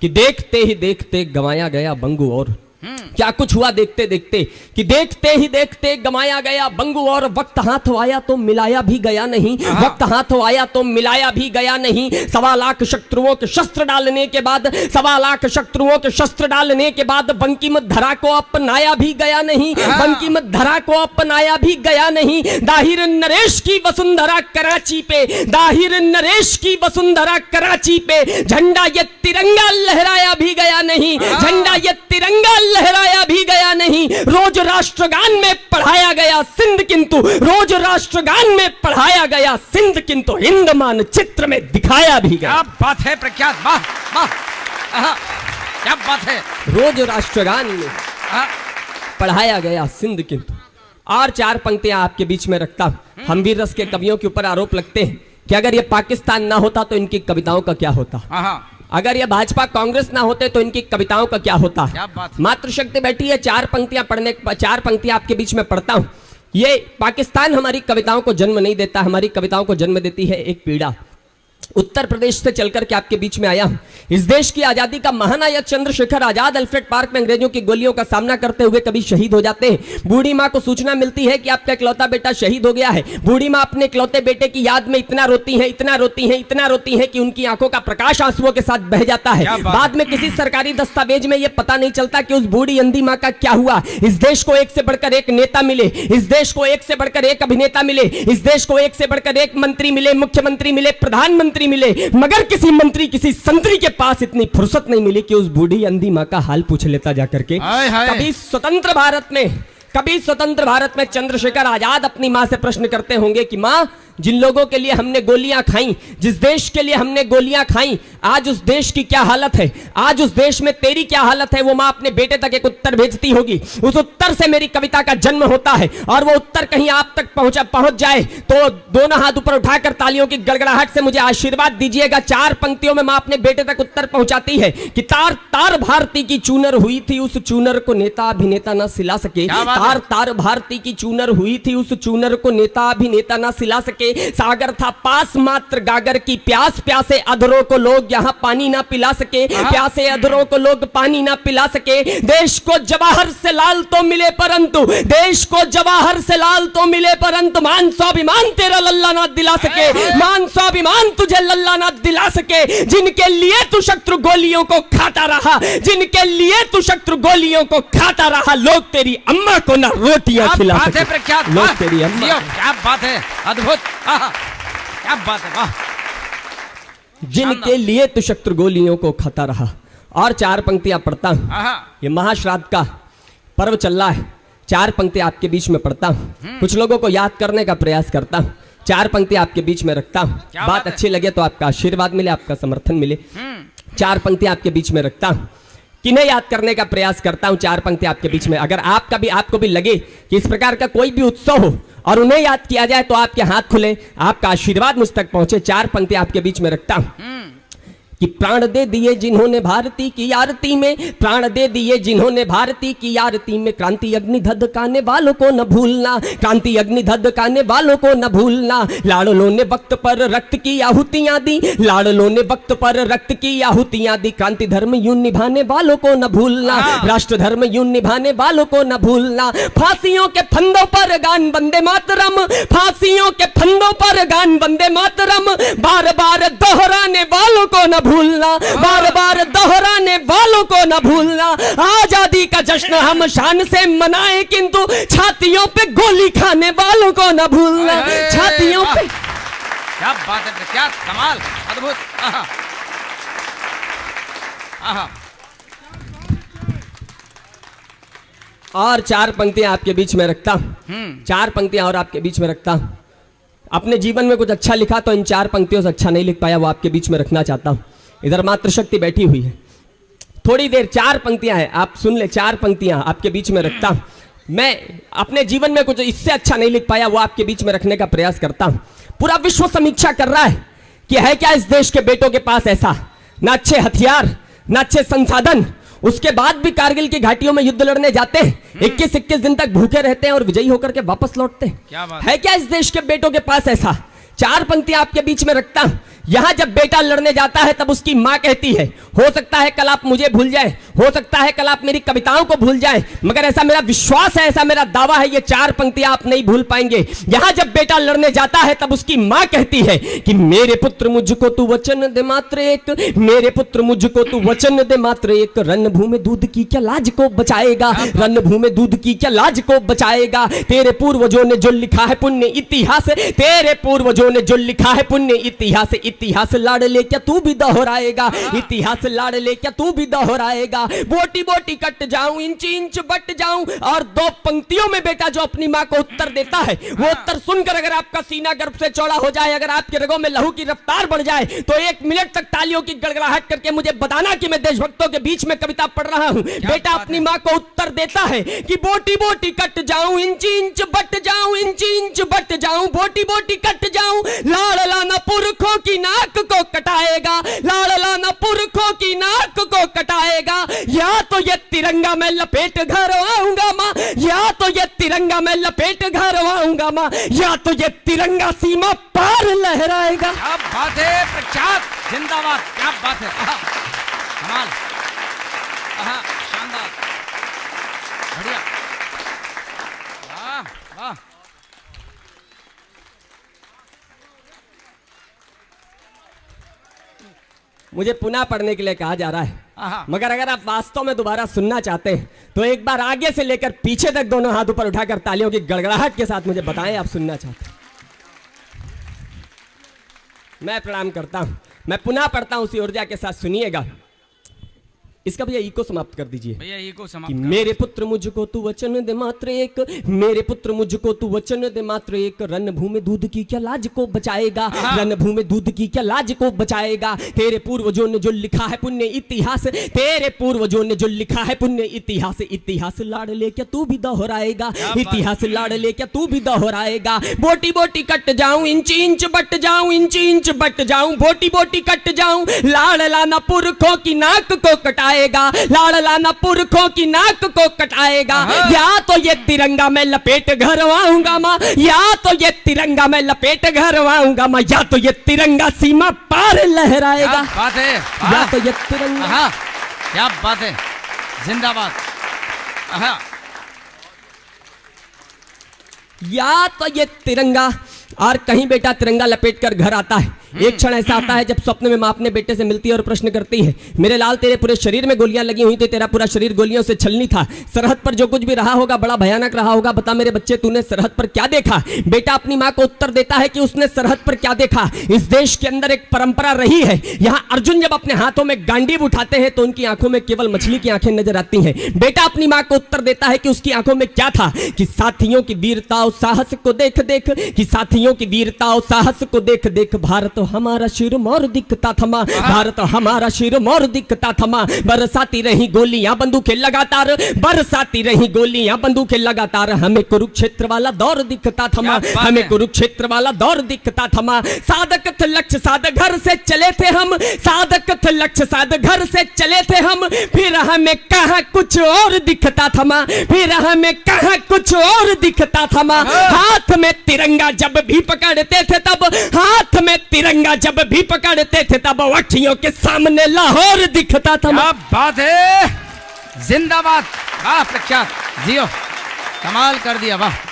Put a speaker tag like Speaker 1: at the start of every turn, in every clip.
Speaker 1: कि देखते ही देखते गंवाया गया बंगू और क्या कुछ हुआ देखते देखते, कि देखते ही देखते गंवाया गया बंगू और वक्त हाथ आया तो मिलाया भी गया नहीं, वक्त हाथ आया तो मिलाया भी गया नहीं। 1.25 लाख शत्रुओं के शस्त्र डालने के बाद, 1.25 लाख शत्रुओं के शस्त्र डालने के बाद बंकिम धरा को अपनाया भी गया नहीं, बंकिम धरा को अपनाया भी गया नहीं। दाहिर नरेश की वसुंधरा कराची पे, दाहिर नरेश की वसुंधरा कराची पे झंडा ये तिरंगा लहराया भी गया नहीं, झंडा ये तिरंगा लहराया भी गया नहीं। रोज राष्ट्रगान में पढ़ाया गया सिंध किंतु, रोज राष्ट्रगान में पढ़ाया गया सिंध किंतु हिंद मानचित्र में दिखाया भी गया।
Speaker 2: क्या बात है प्रख्यात, वाह वाह, क्या बात है।
Speaker 1: रोज राष्ट्रगान में पढ़ाया गया सिंध किंतु। और 4 पंक्तियां आपके बीच में रखता हूं। हम वीर रस के कवियों के ऊपर आरोप लगते हैं कि अगर ये पाकिस्तान ना होता तो इनकी कविताओं का क्या होता, अगर ये भाजपा कांग्रेस ना होते तो इनकी कविताओं का क्या होता। मातृशक्ति बैठी है, 4 पंक्तियां पढ़ने, 4 पंक्तियां आपके बीच में पढ़ता हूं। ये पाकिस्तान हमारी कविताओं को जन्म नहीं देता, हमारी कविताओं को जन्म देती है एक पीड़ा। उत्तर प्रदेश से चलकर के आपके बीच में आया हूं। इस देश की आजादी का महानायक चंद्रशेखर आजाद अल्फ्रेड पार्क में अंग्रेजों की गोलियों का सामना करते हुए कभी शहीद हो जाते हैं। बूढ़ी मां को सूचना मिलती है कि आपका इकलौता बेटा शहीद हो गया है। बूढ़ी मां अपने इकलौते बेटे की याद में इतना रोती है, इतना रोती है, इतना रोती है कि उनकी आंखों का प्रकाश आंसुओं के साथ बह जाता है। बाद में किसी सरकारी दस्तावेज में यह पता नहीं चलता कि उस बूढ़ी अंधी मां का क्या हुआ। इस देश को एक से बढ़कर एक नेता मिले, इस देश को एक से बढ़कर एक अभिनेता मिले, इस देश को एक से बढ़कर एक मंत्री मिले, मुख्यमंत्री मिले, प्रधानमंत्री मिले, मगर किसी मंत्री, किसी संतरी के पास इतनी फुर्सत नहीं मिली कि उस बूढ़ी अंधी मां का हाल पूछ लेता जाकर के। कभी स्वतंत्र भारत में चंद्रशेखर आजाद अपनी मां से प्रश्न करते होंगे कि मां, जिन लोगों के लिए हमने गोलियां खाई, जिस देश के लिए हमने गोलियां खाई, आज उस देश की क्या हालत है, आज उस देश में तेरी क्या हालत है। वो मां अपने बेटे तक एक उत्तर भेजती होगी, उस उत्तर से मेरी कविता का जन्म होता है। और वो उत्तर कहीं आप तक पहुंच जाए तो दोनों हाथ ऊपर उठाकर तालियों की गड़गड़ाहट से मुझे आशीर्वाद दीजिएगा। 4 पंक्तियों में मां अपने बेटे तक उत्तर पहुंचाती है कि तार तार भारती की चूनर हुई थी, उस चूनर को नेता अभिनेता ना सिला सके। तार तार भारती की चूनर हुई थी, उस चूनर को नेता अभिनेता ना सिला सके। सागर था पास मात्र गागर की प्यास, प्यासे अधरों को लोग यहाँ पानी ना पिला सके, प्यासे अधरों को लोग पानी ना पिला सके। देश को जवाहर से लाल तो मिले परंतु, देश को जवाहर से लाल तो मिले परंतु मान स्वाभिमान तेरा लल्ला ना दिला सके, मान स्वाभिमान तुझे लल्ला ना दिला सके। जिनके लिए तू शत्रु गोलियों को खाता रहा, जिनके लिए तू शत्रु गोलियों को खाता रहा, लोग तेरी अम्मा को ना रोटियां खिला सके। लोग तेरी अम्मा,
Speaker 2: क्या बात है, अद्भुत, क्या बात है, वाह।
Speaker 1: जिनके लिए तू शत्रु गोलियों को खाता रहा। और 4 पंक्तियां पढ़ता हूं। ये महाश्राद्ध का पर्व चल रहा है, 4 पंक्तियां आपके बीच में पढ़ता हूं, कुछ लोगों को याद करने का प्रयास करता हूं। 4 पंक्तियां आपके बीच में रखता हूं। बात अच्छी लगे तो आपका आशीर्वाद मिले, आपका समर्थन मिले। 4 पंक्तियां आपके बीच में रखता हूं, किन्हें याद करने का प्रयास करता हूं। 4 पंक्तियां आपके बीच में, अगर आपको भी लगे कि इस प्रकार का कोई भी उत्सव हो और उन्हें याद किया जाए तो आपके हाथ खुले, आपका आशीर्वाद मुझ तक पहुंचे। 4 पंक्तियां आपके बीच में रखता हूं कि प्राण दे दिए जिन्होंने भारती की आरती में, प्राण दे दिए जिन्होंने भारती की आरती में, क्रांति अग्नि धधकाने वालों को न भूलना, क्रांति अग्नि धधकाने वालों को न भूलना। लाड़लों ने वक्त पर रक्त की आहुतियां दी, लाड़लों ने वक्त पर रक्त की आहुतियां दी। क्रांति धर्म यूं निभाने वालों को न भूलना, राष्ट्र धर्म यूं निभाने वालों को न भूलना। फांसियों के फंदों पर गान वंदे मातरम, फांसियों के फंदों पर गान वंदे मातरम। बार बार दोहराने वालों को न भूलना, बार बार दोहराने वालों को न भूलना। आजादी का जश्न हम शान से मनाएं किंतु छातियों पे गोली खाने वालों को न भूलना, छातियों पे।
Speaker 2: क्या बात है, क्या कमाल, अद्भुत।
Speaker 1: और 4 पंक्तियां आपके बीच में रखता हूं, 4 पंक्तियां और आपके बीच में रखता हूं। अपने जीवन में कुछ अच्छा लिखा तो इन 4 पंक्तियों से अच्छा नहीं लिख पाया, वो आपके बीच में रखना चाहता हूं। इधर मातृशक्ति बैठी हुई है, थोड़ी देर 4 पंक्तियां हैं, आप सुन ले। 4 पंक्तियां आपके बीच में रखता हूं। मैं अपने जीवन में कुछ इससे अच्छा नहीं लिख पाया, वो आपके बीच में रखने का प्रयास करता हूं। पूरा विश्व समीक्षा कर रहा है कि है क्या इस देश के बेटों के पास ऐसा, ना अच्छे हथियार, ना अच्छे संसाधन, उसके बाद भी कारगिल की घाटियों में युद्ध लड़ने जाते हैं, 21-21 दिन तक भूखे रहते हैं और विजयी होकर के वापस लौटते हैं। है क्या इस देश के बेटों के पास ऐसा। 4 पंक्तियां आपके बीच में रखता हूं। यहाँ जब बेटा लड़ने जाता है तब उसकी माँ कहती है, हो सकता है कल आप मुझे भूल जाएं, हो सकता है कल आप मेरी कविताओं को भूल जाएं, मगर ऐसा मेरा विश्वास है, ऐसा मेरा दावा है, ये 4 पंक्तियां आप नहीं भूल पाएंगे। यहाँ जब बेटा लड़ने जाता है तब उसकी माँ कहती है कि मेरे पुत्र मुझको तू वचन दे मात्र एक, मेरे पुत्र मुझको तू वचन दे मात्र एक, रणभूमि दूध की क्या लाज को बचाएगा, रणभूमि दूध की क्या लाज को बचाएगा। तेरे पूर्वजों ने जो लिखा है पुण्य इतिहास, तेरे पूर्वजों ने जो लिखा है पुण्य इतिहास, इतिहास लाडले क्या तू भी दोहराएगा, इतिहास लाडले क्या तू भी दोहराएगा। बोटी बोटी कट जाऊं, इंच इंच बट जाऊं। और 2 पंक्तियों में बेटा जो अपनी मां को उत्तर देता है, वो उत्तर सुनकर अगर आपका सीना गर्भ से चौड़ा हो जाए, अगर आपके रगों में लहू की रफ्तार बढ़ जाए, तो 1 मिनट तक तालियों की गड़गड़ाहट करके मुझे बताना कि मैं देशभक्तों के बीच में कविता पढ़ रहा हूं। बेटा अपनी मां को उत्तर देता है कि बोटी बोटी कट जाऊं, इंच इंच बट जाऊं, इंच इंच बट जाऊं, बोटी बोटी कट जाऊं। लाडला न पुरखों की नाक को कटाएगा, लाडला न पुरखों की नाक को कटाएगा। या तो ये तिरंगा मैं लपेट घर आऊंगा मां, या तो ये तिरंगा मैं लपेट घर आऊंगा मां, या तो ये तिरंगा सीमा पार लहराएगा।
Speaker 2: क्या बात है प्रख्यात, जिंदाबाद, क्या बात है, कमाल, शानदार, बढ़िया, वाह वाह।
Speaker 1: मुझे पुनः पढ़ने के लिए कहा जा रहा है, मगर अगर आप वास्तव में दोबारा सुनना चाहते हैं तो एक बार आगे से लेकर पीछे तक दोनों हाथ ऊपर उठाकर तालियों की गड़गड़ाहट के साथ मुझे बताएं आप सुनना चाहते हैं। मैं प्रणाम करता हूं, मैं पुनः पढ़ता हूं, उसी ऊर्जा के साथ सुनिएगा। इसका भैया इको समाप्त कर दीजिए।
Speaker 2: भैया इको समाप्त
Speaker 1: कि मेरे पुत्र मुझको तू वचन दे मात्र एक, मेरे पुत्र मुझको तू वचन दे मात्र एक, रणभूमि दूध की क्या लाज को बचाएगा, रणभूमि दूध की क्या लाज को बचाएगा। तेरे पूर्वजों ने जो लिखा है पुण्य इतिहास, तेरे पूर्वजों ने जो लिखा है पुण्य इतिहास, इतिहास लाडले क्या तू भी दोहराएगा, इतिहास लाडले क्या तू भी दोहराएगा। बोटी बोटी कट जाऊं, इंच इंच बट जाऊं, इंच इंच बट जाऊं, बोटी बोटी कट जाऊं। लाडला न पुरखों की नाक को कटाएगा, लाडला न पुरखों की नाक को कटाएगा। या तो ये तिरंगा मैं लपेट घर आऊंगा मां, या तो ये तिरंगा मैं लपेट घर आऊंगा मां, या तो ये तिरंगा सीमा पार लहराएगा।
Speaker 2: क्या बात है,
Speaker 1: या तो ये तिरंगा,
Speaker 2: क्या बात है, जिंदाबाद।
Speaker 1: या तो ये तिरंगा, और कहीं बेटा तिरंगा लपेट कर घर आता है। एक क्षण ऐसा आता है जब स्वप्न में मां अपने बेटे से मिलती है और प्रश्न करती है, मेरे लाल तेरे पूरे शरीर में गोलियां लगी हुई थी, तेरा पूरा शरीर गोलियों से छलनी था, सरहद पर जो कुछ भी रहा होगा बड़ा भयानक रहा होगा, बता मेरे बच्चे तूने सरहद पर क्या देखा। बेटा अपनी मां को उत्तर देता है कि उसने सरहद पर क्या देखा। इस देश के अंदर एक परंपरा रही है, यहाँ अर्जुन जब अपने हाथों में गांडीव उठाते हैं तो उनकी आंखों में केवल मछली की आंखें नजर आती हैं। बेटा अपनी मां को उत्तर देता है कि उसकी आंखों में क्या था, कि साथियों की वीरता और साहस को देख देख, कि साथियों की वीरता और साहस को देख देख, भारत हमारा शिर मोर दिखता थमा, भारत हमारा शिर मोर दिखता थमा। बरसाती रही गोलियां बंदूकें लगातार, बरसाती रही गोलियां बंदूकें लगातार, हमें कुरुक्षेत्र वाला दौर दिखता थमा, हमें कुरुक्षेत्र वाला दौर दिखता थमा। साधक थ लक्ष्य साध घर से चले थे हम, साधक थ लक्ष्य साध घर से चले थे हम, फिर हमें कहां कुछ और दिखता थमा, फिर हमें कहां कुछ और दिखता थमा। हाथ में तिरंगा जब भी पकड़ते थे तब, हाथ में तिरंगा जब भी पकड़ते थे तब अखियों के सामने लाहौर दिखता था।
Speaker 2: क्या बात है, जिंदाबाद, वाह प्रख्यात, जियो, कमाल कर दिया, वाह।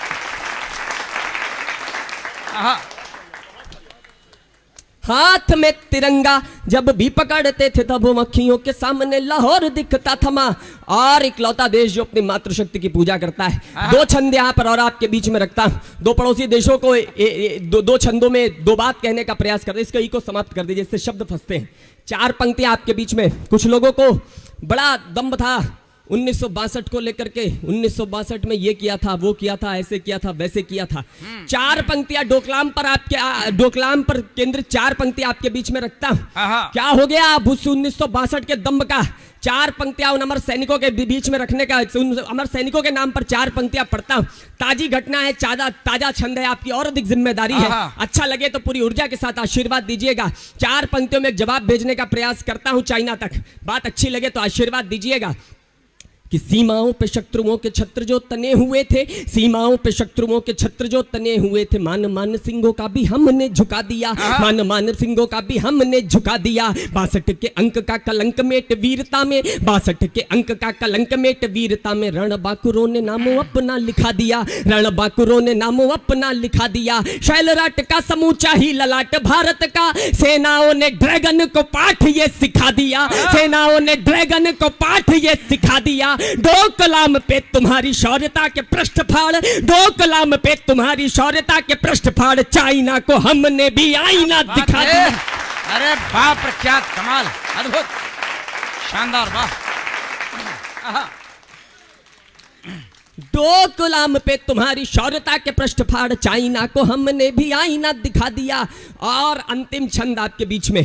Speaker 1: हाथ में तिरंगा जब भी पकड़ते थे तब अखियों के सामने लाहौर दिखता था। और इकलौता देश जो अपनी मातृशक्ति की पूजा करता है। 2 छंद यहाँ पर और आपके बीच में रखता हूं। 2 पड़ोसी देशों को दो छंदों में 2 बात कहने का प्रयास करते, इसको इको समाप्त कर दीजिए, इससे शब्द फंसते हैं। 4 पंक्तियां आपके बीच में। कुछ लोगों को बड़ा दम्भ था 1962 को लेकर के, 1962 में ये किया था, वो किया था, ऐसे किया था, वैसे किया था। 4 पंक्तियां डोकलाम पर आपके, डोकलाम पर केंद्रित 4 पंक्तियां आपके बीच में रखता हूं। क्या हो गया अब उस 1962 के दम्भ का? 4 पंक्तियां उन अमर सैनिकों के बीच में रखने का, अमर सैनिकों के नाम पर 4 पंक्तियां पढ़ता हूं। ताजी घटना है, ताजा छंद है, आपकी और अधिक जिम्मेदारी है। अच्छा लगे तो पूरी ऊर्जा के साथ आशीर्वाद दीजिएगा। 4 पंक्तियों में एक जवाब भेजने का प्रयास करता हूं चाइना तक। बात अच्छी लगे तो आशीर्वाद दीजिएगा। कि सीमाओं पे शत्रुओं के छत्र जो तने हुए थे, सीमाओं पे शत्रुओं के छत्र जो तने हुए थे, मान मान सिंहों का भी हमने झुका दिया, मान मान सिंहों का भी हमने झुका दिया। 62 के अंक का कलंक मेट वीरता में, 62 के अंक का कलंक मेट वीरता में, रणबांकुरों ने नामों अपना लिखा दिया, रणबांकुरों ने नामों अपना लिखा दिया। शैलराट का समूचा ही ललाट भारत का, सेनाओं ने ड्रैगन को पाठ ये सिखा दिया, सेनाओं ने ड्रैगन को पाठ ये सिखा दिया। डोकलाम पे तुम्हारी शौर्यता के पृष्ठ फाड़, डोकलाम पे तुम्हारी शौर्यता के पृष्ठ फाड़, चाइना को हमने भी आईना दिखा दिया।
Speaker 2: अरे वाह, प्रख्यात, कमाल, अद्भुत, शानदार, वाह।
Speaker 1: डोकलाम पे तुम्हारी शौर्यता के पृष्ठ फाड़, चाइना को हमने भी आईना दिखा दिया। और अंतिम छंद आपके बीच में,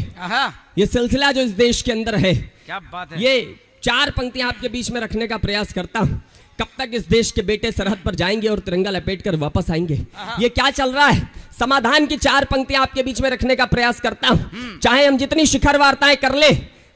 Speaker 1: ये सिलसिला जो इस देश के अंदर है,
Speaker 2: क्या बात है,
Speaker 1: ये 4 पंक्तियां आपके बीच में रखने का प्रयास करता हूं। कब तक इस देश के बेटे सरहद पर जाएंगे और तिरंगा लपेटकर वापस आएंगे? ये क्या चल रहा है? समाधान की 4 पंक्तियां आपके बीच में रखने का प्रयास करता हूं। चाहे हम जितनी शिखर वार्ताएं कर ले,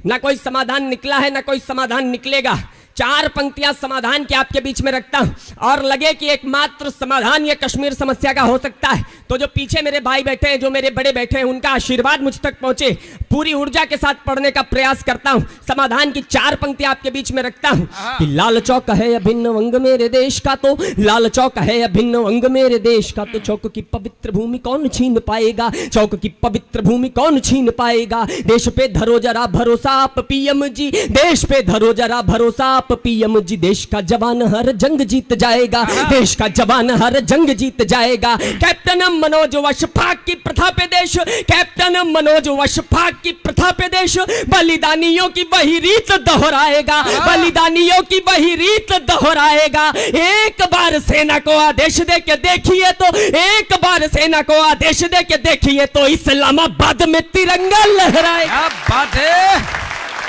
Speaker 1: ना कोई समाधान निकला है, ना कोई समाधान निकलेगा। 4 पंक्तियां समाधान के आपके बीच में रखता हूं, और लगे कि एकमात्र समाधान ये कश्मीर समस्या का हो सकता है, तो जो पीछे मेरे भाई बैठे हैं, जो मेरे बड़े बैठे हैं, उनका आशीर्वाद मुझ तक पहुंचे, पूरी ऊर्जा के साथ पढ़ने का प्रयास करता हूं। समाधान की 4 पंक्तियां आपके बीच में रखता हूं कि लाल चौक है अभिन्न अंग मेरे देश का, तो लाल चौक है अभिन्न अंग मेरे देश का, तो चौक की पवित्र भूमि कौन छीन पाएगा, चौक की पवित्र भूमि कौन छीन पाएगा। देश पे धरो जरा भरोसा आप पीएम जी, देश पे धरो जरा भरोसा पीएम जी, देश का जवान हर जंग जीत जाएगा, देश का जवान हर जंग जीत जाएगा। कैप्टन मनोज वशफाक की प्रथा पे देश, कैप्टन मनोज वशफाक की प्रथा पे देश, बलिदानियों की वही रीत दोहराएगा, बलिदानियों की वही रीत दोहराएगा। एक बार सेना को आदेश दे के देखिए तो, एक बार सेना को आदेश दे के देखिए तो, इस्लामाबाद में तिरंगा लहराएगा।
Speaker 2: क्या बात है,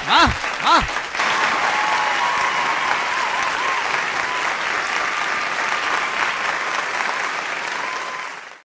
Speaker 2: वाह वाह।